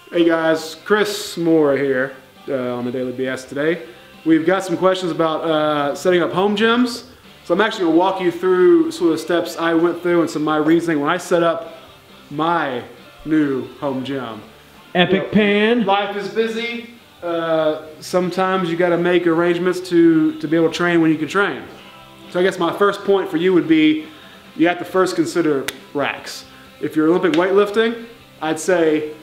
Hey guys, Chris Moore here on the Daily BS today. We've got some questions about setting up home gyms. So I'm actually going to walk you through sort of the steps I went through and some of my reasoning when I set up my new home gym. Epic pan. Life is busy. Sometimes you got to make arrangements to be able to train when you can train. So I guess my first point for you would be you have to first consider racks. If you're Olympic weightlifting, I'd say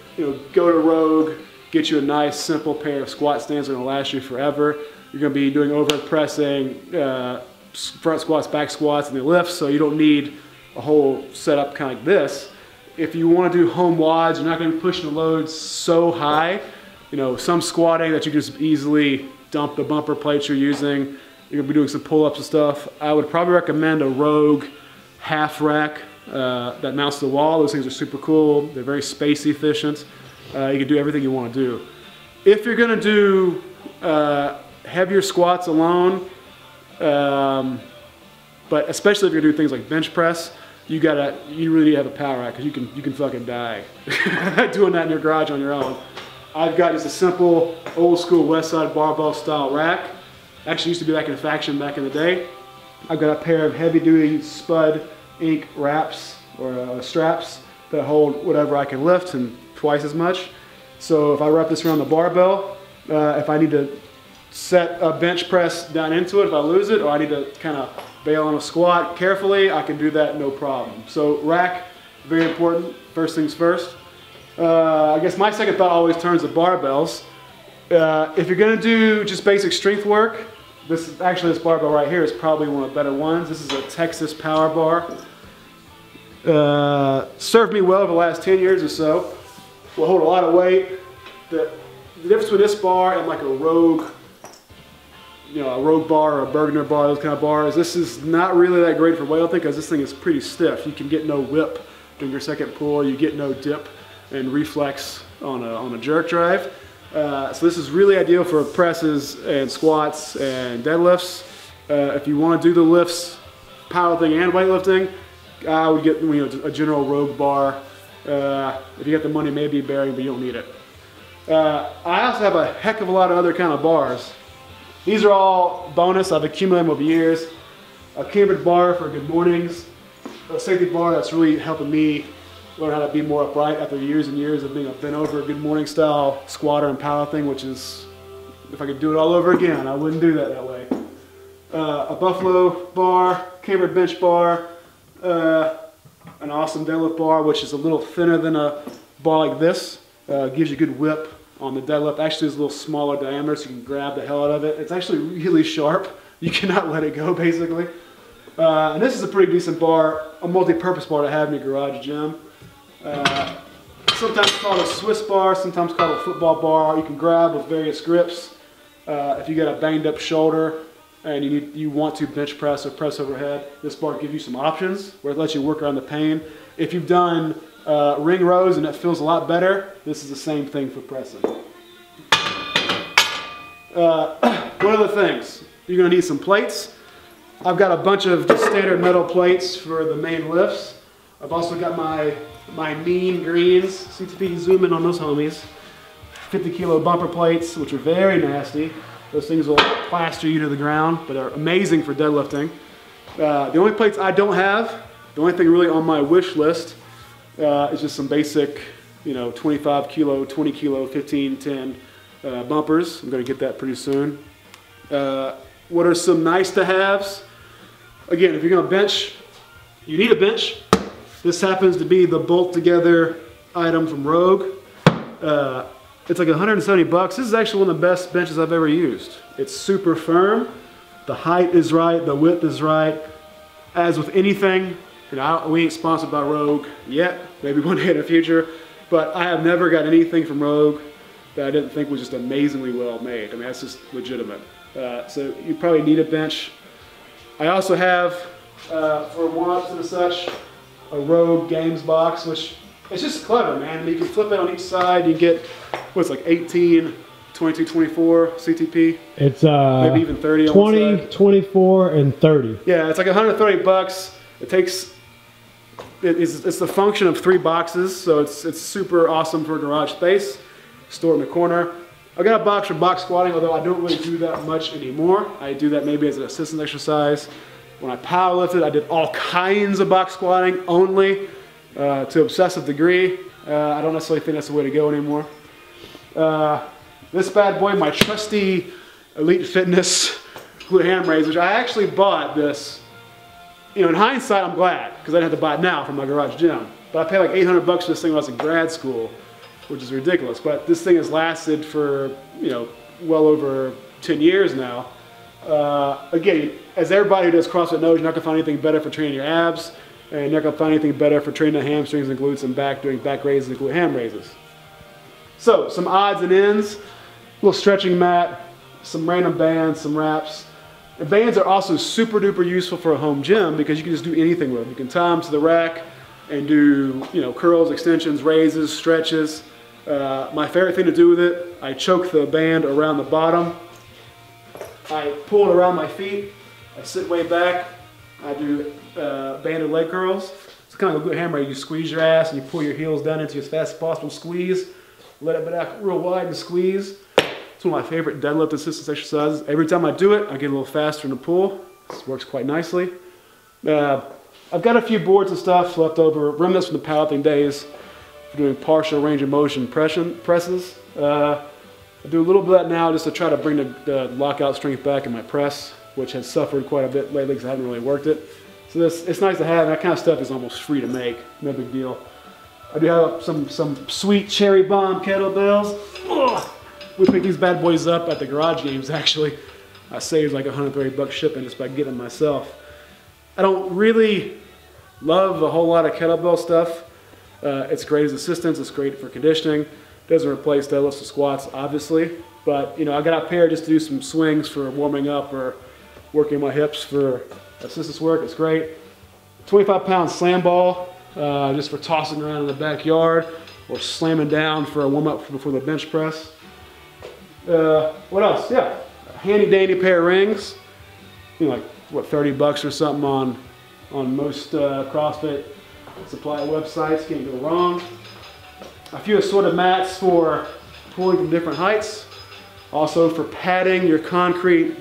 go to Rogue, get you a nice simple pair of squat stands that are going to last you forever. You're going to be doing overhead pressing, front squats, back squats, and the lifts, so you don't need a whole setup kind of like this. If you want to do home wads, you're not going to be pushing the loads so high. Some squatting that you can just easily dump the bumper plates you're using. You're going to be doing some pull-ups and stuff. I would probably recommend a Rogue half rack that mounts to the wall. Those things are super cool. They're very space efficient. You can do everything you want to do. If you're going to do heavier squats alone, but especially if you're doing things like bench press, you really need to have a power rack because you can fucking die doing that in your garage on your own. I've got just a simple old school West Side barbell style rack. Actually used to be back in Faction back in the day. I've got a pair of heavy duty Spud Inc. wraps or straps that hold whatever I can lift and twice as much. So if I wrap this around the barbell, if I need to set a bench press down into it, if I lose it, or I need to kind of bail on a squat carefully, I can do that no problem. So rack, very important, first things first. I guess my second thought always turns to barbells. If you're going to do just basic strength work, this barbell right here is probably one of the better ones. This is a Texas power bar. Served me well over the last 10 years or so. Will hold a lot of weight. The difference between this bar and like a Rogue, a Rogue bar or a Bergner bar, those kind of bars, this is not really that great for weightlifting because this thing is pretty stiff. You can get no whip during your second pull. You get no dip and reflex on a jerk drive. So this is really ideal for presses and squats and deadlifts. If you want to do the lifts, powerlifting and weightlifting, I would get a general Rogue bar. If you got the money, maybe a bearing, but you don't need it. I also have a heck of a lot of other kind of bars. These are all bonus. I've accumulated them over years. A Cambered bar for good mornings. A safety bar that's really helping me learn how to be more upright after years and years of being a bent over good morning style squatter and powerlifting, which is, if I could do it all over again, I wouldn't do that way. A Buffalo bar, Cambered bench bar, an awesome deadlift bar, which is a little thinner than a bar like this. Gives you good whip on the deadlift. Actually, it's a little smaller diameter, so you can grab the hell out of it. It's actually really sharp. You cannot let it go, basically. And this is a pretty decent bar, a multi-purpose bar to have in your garage gym. Sometimes called a Swiss bar, sometimes called a football bar. You can grab with various grips. If you got a banged up shoulder and you want to bench press or press overhead, this bar gives you some options where it lets you work around the pain. If you've done ring rows and it feels a lot better, this is the same thing for pressing. One of the things, you're going to need some plates. I've got a bunch of just standard metal plates for the main lifts. I've also got my mean greens. CTP, zoom in on those homies. 50 kilo bumper plates, which are very nasty. Those things will plaster you to the ground, but are amazing for deadlifting. The only plates I don't have, the only thing really on my wish list is just some basic, 25 kilo, 20 kilo, 15, 10 bumpers. I'm going to get that pretty soon. What are some nice to haves? Again, if you're going to bench, you need a bench. This happens to be the bolt together item from Rogue. It's like 170 bucks. This is actually one of the best benches I've ever used. It's super firm. The height is right. The width is right. As with anything, we ain't sponsored by Rogue yet. Maybe one day in the future. But I have never got anything from Rogue that I didn't think was just amazingly well made. I mean, that's just legitimate. So you probably need a bench. I also have, for warm-ups and such, a Rogue Games box, which it's just clever, man. I mean, you can flip it on each side. You get, what's like 18, 22, 24 CTP. It's maybe even 30 20, on one side. 24, and 30. Yeah, it's like 130 bucks. It takes, it's the function of 3 boxes, so it's super awesome for garage space. store in the corner. I got a box for box squatting, although I don't really do that much anymore. I do that maybe as an assistance exercise. When I powerlifted, I did all kinds of box squatting only to obsessive degree. I don't necessarily think that's the way to go anymore. This bad boy, my trusty Elite Fitness glute ham raise, which I actually bought this. You know, in hindsight, I'm glad, because I didn't have to buy it now from my garage gym. But I paid like 800 bucks for this thing when I was in grad school, which is ridiculous. But this thing has lasted for, you know, well over 10 years now. Again, as everybody who does CrossFit knows, you're not gonna find anything better for training your abs, and you're not gonna find anything better for training the hamstrings and glutes and back, doing back raises and glute ham raises. So, some odds and ends, a little stretching mat, some random bands, some wraps. And bands are also super duper useful for a home gym because you can just do anything with them. You can tie them to the rack and do, you know, curls, extensions, raises, stretches. My favorite thing to do with it, I choke the band around the bottom. I pull it around my feet. I sit way back. I do banded leg curls. It's kind of a good hammer. You squeeze your ass and you pull your heels down into as fast as possible. Squeeze. Let it back real wide and squeeze. It's one of my favorite deadlift assistance exercises. Every time I do it, I get a little faster in the pull. This works quite nicely. I've got a few boards and stuff left over, remnants from the powerlifting days for doing partial range of motion presses. I do a little bit of that now just to try to bring the lockout strength back in my press, which has suffered quite a bit lately because I haven't really worked it. So it's nice to have. That kind of stuff is almost free to make. No big deal. I do have some sweet cherry bomb kettlebells. Ugh. We picked these bad boys up at the garage games, actually. I saved like 130 bucks shipping just by getting them myself. I don't really love a whole lot of kettlebell stuff. It's great as assistance, it's great for conditioning. Doesn't replace deadlifts or squats, obviously. But, you know, I got a pair just to do some swings for warming up or working my hips for assistance work. It's great. 25-pound slam ball, just for tossing around in the backyard or slamming down for a warm-up before the bench press. What else? Yeah, a handy dandy pair of rings. You know, like what, 30 bucks or something on most CrossFit supply websites. Can't go wrong. A few assorted mats for pulling from different heights. Also for padding your concrete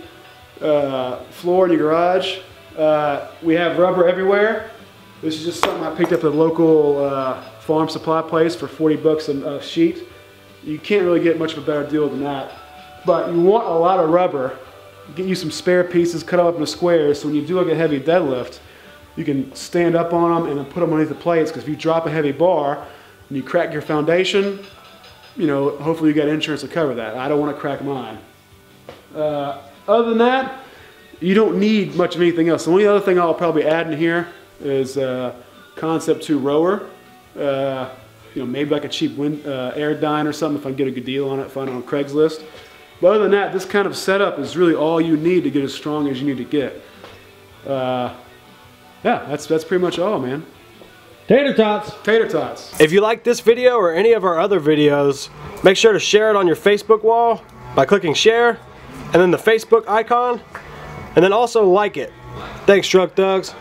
floor in your garage. We have rubber everywhere. This is just something I picked up at a local farm supply place for 40 bucks a sheet. You can't really get much of a better deal than that. But you want a lot of rubber. Get you some spare pieces, cut them up into squares, so when you do like a heavy deadlift, you can stand up on them and then put them underneath the plates, because if you drop a heavy bar and you crack your foundation, you know, hopefully you got insurance to cover that. I don't want to crack mine. Other than that, you don't need much of anything else. The only other thing I'll probably add in here is Concept 2 rower. You know, maybe like a cheap Airdyne or something if I can get a good deal on it, find it on Craigslist. But other than that, this kind of setup is really all you need to get as strong as you need to get. Yeah, that's pretty much all, man. Tater tots. Tater tots. If you like this video or any of our other videos, make sure to share it on your Facebook wall by clicking share, and then the Facebook icon, and then also like it. Thanks, Truck Thugs.